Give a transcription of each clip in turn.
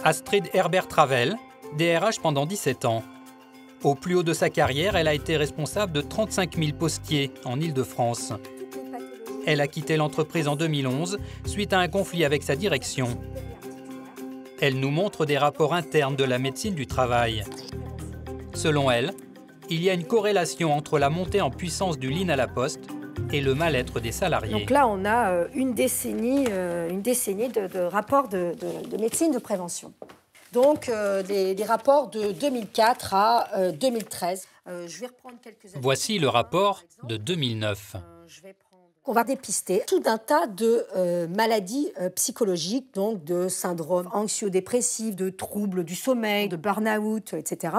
Astrid Herbert-Ravel, DRH pendant 17 ans. Au plus haut de sa carrière, elle a été responsable de 35 000 postiers en Île-de-France. Elle a quitté l'entreprise en 2011 suite à un conflit avec sa direction. Elle nous montre des rapports internes de la médecine du travail. Selon elle, il y a une corrélation entre la montée en puissance du Lean à la Poste et le mal-être des salariés. Donc là, on a une décennie de rapports de médecine de prévention. Donc des rapports de 2004 à 2013. Je vais reprendre quelques années. Voici le rapport de 2009. On va dépister tout un tas de maladies psychologiques, donc de syndromes anxio-dépressifs, de troubles du sommeil, de burn-out, etc.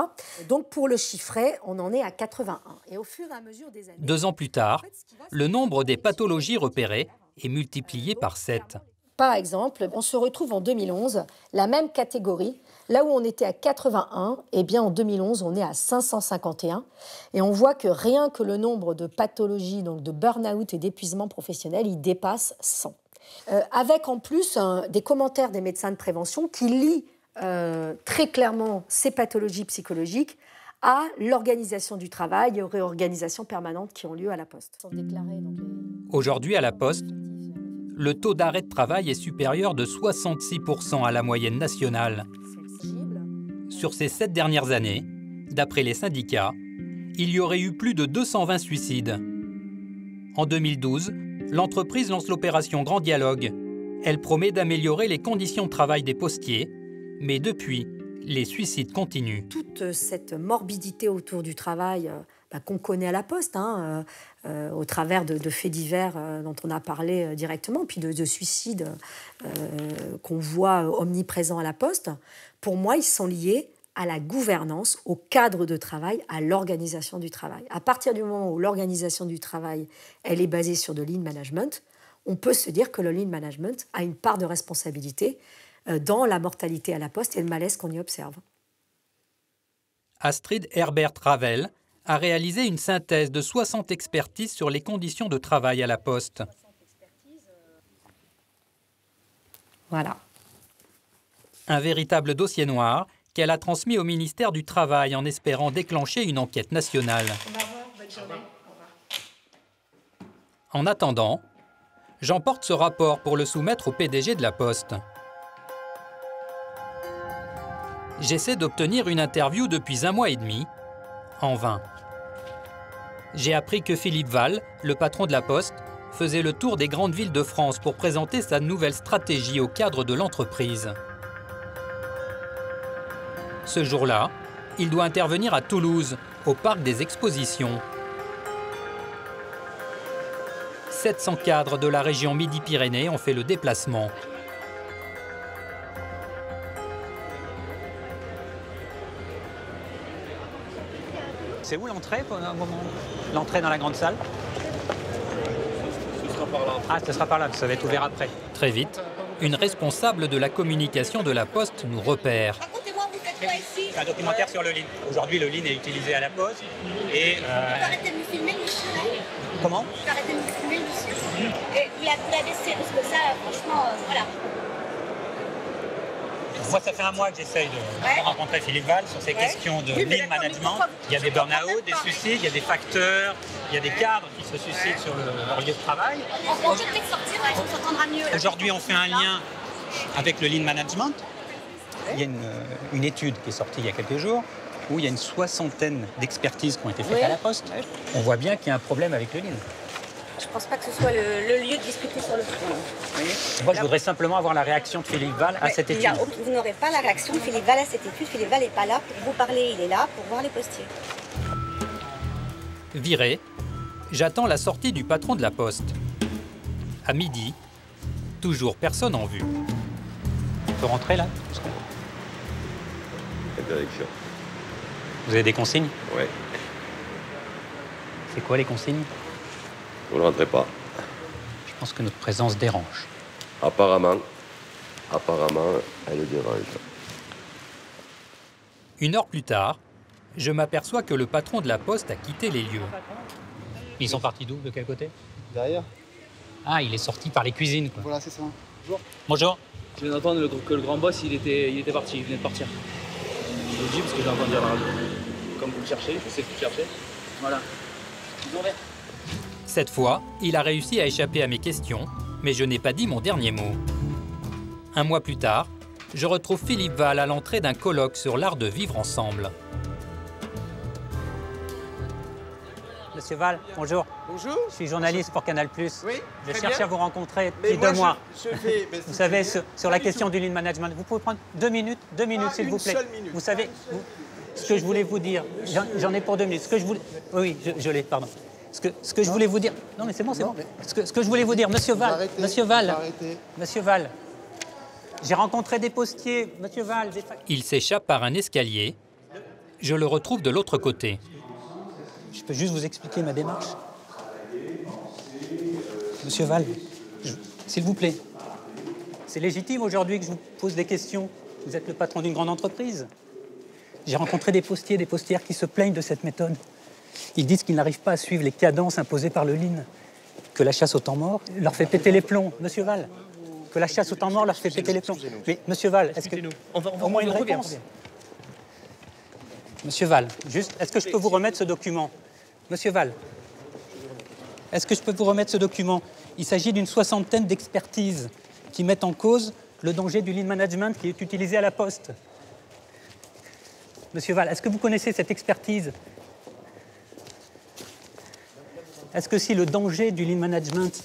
Donc pour le chiffrer, on en est à 81. Et au fur et à mesure des années... 2 ans plus tard, le nombre des pathologies repérées est multiplié par 7. Par exemple, on se retrouve en 2011, la même catégorie. Là où on était à 81, eh bien en 2011, on est à 551. Et on voit que rien que le nombre de pathologies, donc de burn-out et d'épuisement professionnel, il dépasse 100. Avec en plus des commentaires des médecins de prévention qui lient très clairement ces pathologies psychologiques à l'organisation du travail et aux réorganisations permanentes qui ont lieu à la Poste. Aujourd'hui, à la Poste, le taux d'arrêt de travail est supérieur de 66% à la moyenne nationale. Sur ces 7 dernières années, d'après les syndicats, il y aurait eu plus de 220 suicides. En 2012, l'entreprise lance l'opération Grand Dialogue. Elle promet d'améliorer les conditions de travail des postiers, mais depuis, les suicides continuent. Toute cette morbidité autour du travail qu'on connaît à la Poste, au travers de faits divers dont on a parlé directement, puis de suicides qu'on voit omniprésents à la Poste, pour moi, ils sont liés à la gouvernance, au cadre de travail, à l'organisation du travail. À partir du moment où l'organisation du travail elle est basée sur de lean management, on peut se dire que le lean management a une part de responsabilité dans la mortalité à la Poste et le malaise qu'on y observe. Astrid Herbert-Ravel a réalisé une synthèse de 60 expertises sur les conditions de travail à la Poste. Voilà. Un véritable dossier noir qu'elle a transmis au ministère du Travail en espérant déclencher une enquête nationale. En attendant, j'emporte ce rapport pour le soumettre au PDG de la Poste. J'essaie d'obtenir une interview depuis 1 mois et demi, en vain. J'ai appris que Philippe Val, le patron de la Poste, faisait le tour des grandes villes de France pour présenter sa nouvelle stratégie au cadre de l'entreprise. Ce jour-là, il doit intervenir à Toulouse, au parc des expositions. 700 cadres de la région Midi-Pyrénées ont fait le déplacement. C'est où l'entrée pour un moment? L'entrée dans la grande salle? Ce sera par là. Ah, ce sera par là, ça va être ouvert après. Très vite, une responsable de la communication de la Poste nous repère. Racontez-moi, vous faites quoi ici? Un documentaire sur le Lean. Aujourd'hui, le Lean est utilisé à la Poste. Et Arrêtez de me filmer, monsieur. comment? Arrêtez de me filmer, monsieur. Et vous la baissez, parce que ça, franchement, voilà. Moi, ça fait 1 mois que j'essaye de rencontrer Philippe Val sur ces questions de Lean management. Il y a des burn-out, des suicides, il y a des facteurs, il y a des cadres qui se suicident sur leur lieu de travail. On peut peut-être sortir, on s'entendra mieux. Aujourd'hui, on fait un lien avec le Lean management. Il y a une étude qui est sortie il y a quelques jours où il y a une 60aine d'expertises qui ont été faites à la Poste. On voit bien qu'il y a un problème avec le Lean. Je pense pas que ce soit le lieu de discuter sur le fond. Moi, je voudrais simplement avoir la réaction de Philippe Val à cette étude. Vous n'aurez pas la réaction de Philippe Val à cette étude. Philippe Val n'est pas là pour vous parler, il est là pour voir les postiers. Viré, j'attends la sortie du patron de la Poste. À midi, toujours personne en vue. On peut rentrer là? La direction. Vous avez des consignes? Ouais. C'est quoi les consignes? Vous ne rentrez pas. Je pense que notre présence dérange. Apparemment, elle dérange. 1 heure plus tard, je m'aperçois que le patron de la Poste a quitté les lieux. Ils sont partis d'où? De quel côté? Derrière. Ah, il est sorti par les cuisines, quoi. Voilà, c'est ça. Bonjour. Bonjour. Je viens d'entendre que le grand boss, il était parti, il venait de partir. Je vous le dis parce que j'ai entendu à la radio. Comme vous le cherchez, je sais que vous cherchez. Voilà. Cette fois, il a réussi à échapper à mes questions, mais je n'ai pas dit mon dernier mot. Un mois plus tard, je retrouve Philippe Val à l'entrée d'un colloque sur l'art de vivre ensemble. Monsieur Val, bonjour. Bonjour. Je suis journaliste pour Canal+. Oui, je très cherche bien. à vous rencontrer Mais depuis 2 mois. Vous savez, sur la question du lean management, vous pouvez prendre 2 minutes, s'il vous plaît. Une seule minute. Vous savez, ce que je voulais vous dire, j'en ai pour 2 minutes. Ce que je voulais, oui, je l'ai, pardon. Ce que je voulais vous dire, non mais c'est bon, c'est bon. Ce que je voulais vous dire, Monsieur Val, Monsieur Val, j'ai rencontré des postiers, Monsieur Val. Il s'échappe par un escalier. Je le retrouve de l'autre côté. Je peux juste vous expliquer ma démarche. Monsieur Val, s'il vous plaît. C'est légitime aujourd'hui que je vous pose des questions. Vous êtes le patron d'une grande entreprise. J'ai rencontré des postiers, des postières qui se plaignent de cette méthode. Ils disent qu'ils n'arrivent pas à suivre les cadences imposées par le lean. Que la chasse au temps mort leur fait péter les plombs. Monsieur Val, que la chasse au temps mort leur fait péter les plombs. Mais Monsieur Val, est-ce que... Au moins une réponse. Monsieur Val, juste, est-ce que je peux vous remettre ce document? Monsieur Val, est-ce que je peux vous remettre ce document? Il s'agit d'une 60aine d'expertises qui mettent en cause le danger du lean management qui est utilisé à la Poste. Monsieur Val, est-ce que vous connaissez cette expertise? Est-ce que si le danger du lean management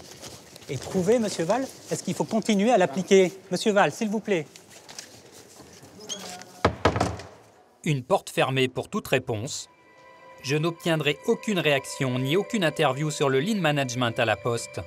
est prouvé, Monsieur Val, est-ce qu'il faut continuer à l'appliquer? Monsieur Val, s'il vous plaît. Une porte fermée pour toute réponse. Je n'obtiendrai aucune réaction ni aucune interview sur le lean management à la Poste.